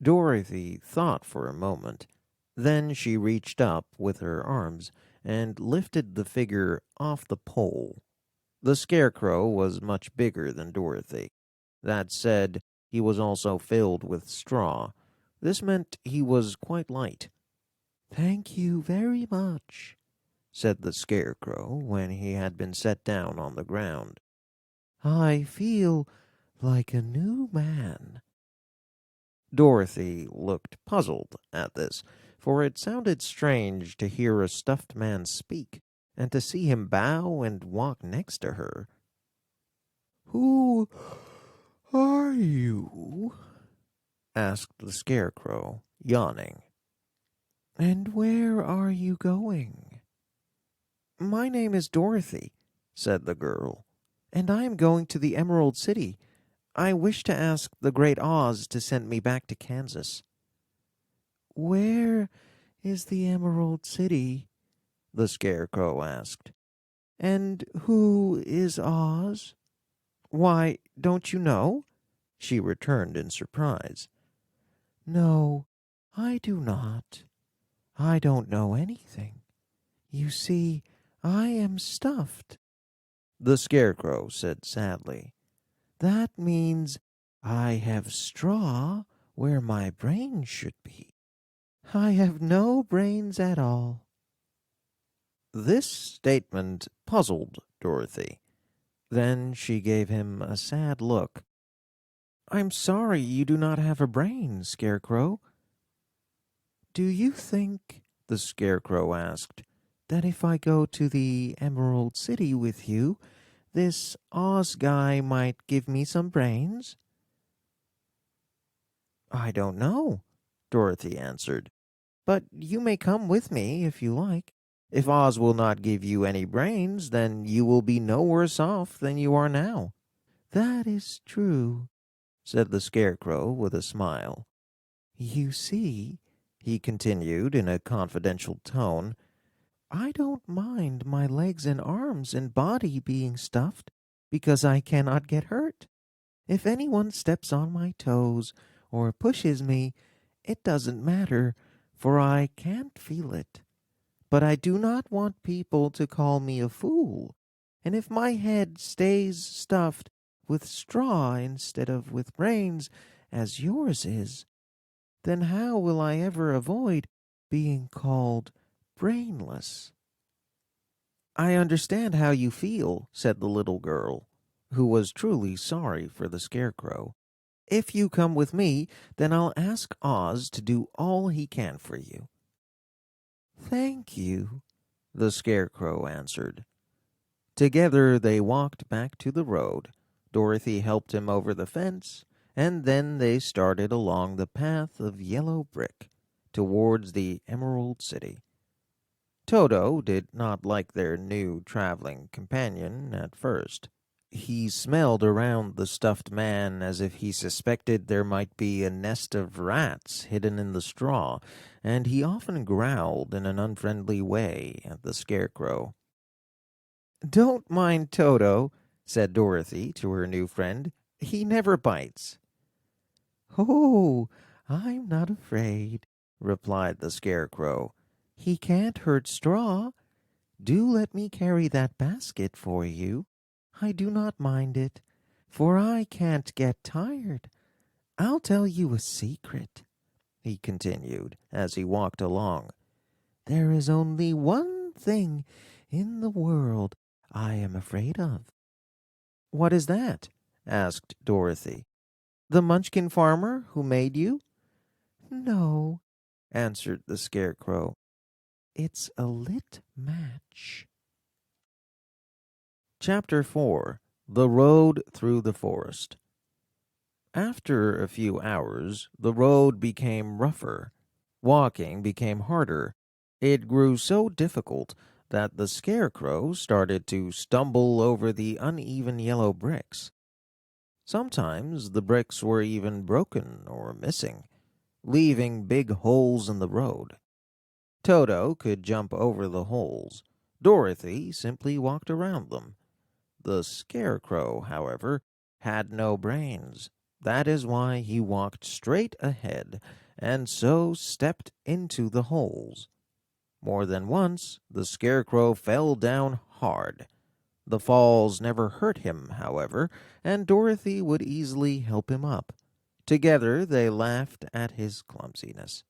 Dorothy thought for a moment. Then she reached up with her arms and lifted the figure off the pole. The scarecrow was much bigger than Dorothy. That said, he was also filled with straw. This meant he was quite light. "Thank you very much," said the scarecrow when he had been set down on the ground. "I feel like a new man." Dorothy looked puzzled at this, for it sounded strange to hear a stuffed man speak, and to see him bow and walk next to her. "Who are you?" asked the scarecrow, yawning. "And where are you going?" "My name is Dorothy," said the girl, "and I am going to the Emerald City. I wish to ask the Great Oz to send me back to Kansas." "Where is the Emerald City?" the scarecrow asked. "And who is Oz?" "Why, don't you know?" she returned in surprise. "No, I do not. I don't know anything. You see, I am stuffed," the scarecrow said sadly. "That means I have straw where my brains should be. I have no brains at all." This statement puzzled Dorothy. Then she gave him a sad look. "I'm sorry you do not have a brain, Scarecrow." "Do you think," the Scarecrow asked, "that if I go to the Emerald City with you, this Oz guy might give me some brains?" "I don't know," Dorothy answered. "But you may come with me if you like. If Oz will not give you any brains, then you will be no worse off than you are now." "That is true," said the Scarecrow with a smile. "You see," he continued in a confidential tone, "I don't mind my legs and arms and body being stuffed, because I cannot get hurt. If anyone steps on my toes or pushes me, it doesn't matter, for I can't feel it. But I do not want people to call me a fool, and if my head stays stuffed with straw instead of with brains, as yours is, then how will I ever avoid being called brainless?" "I understand how you feel," said the little girl, who was truly sorry for the scarecrow. "If you come with me, then I'll ask Oz to do all he can for you." "Thank you," the scarecrow answered. Together they walked back to the road. Dorothy helped him over the fence, and then they started along the path of yellow brick towards the Emerald City. Toto did not like their new traveling companion at first. He smelled around the stuffed man as if he suspected there might be a nest of rats hidden in the straw, and he often growled in an unfriendly way at the scarecrow. "Don't mind Toto," said Dorothy to her new friend. "He never bites." "Oh, I'm not afraid," replied the scarecrow. "He can't hurt straw. Do let me carry that basket for you. I do not mind it, for I can't get tired. I'll tell you a secret," he continued as he walked along. "There is only one thing in the world I am afraid of." "What is that?" asked Dorothy. "The Munchkin farmer who made you?" "No," answered the scarecrow. "It's a lit match." Chapter 4. The Road Through the Forest. After a few hours, the road became rougher. Walking became harder. It grew so difficult that the scarecrow started to stumble over the uneven yellow bricks. Sometimes the bricks were even broken or missing, leaving big holes in the road. Toto could jump over the holes. Dorothy simply walked around them. The scarecrow, however, had no brains. That is why he walked straight ahead and so stepped into the holes. More than once, the Scarecrow fell down hard. The falls never hurt him, however, and Dorothy would easily help him up. Together they laughed at his clumsiness.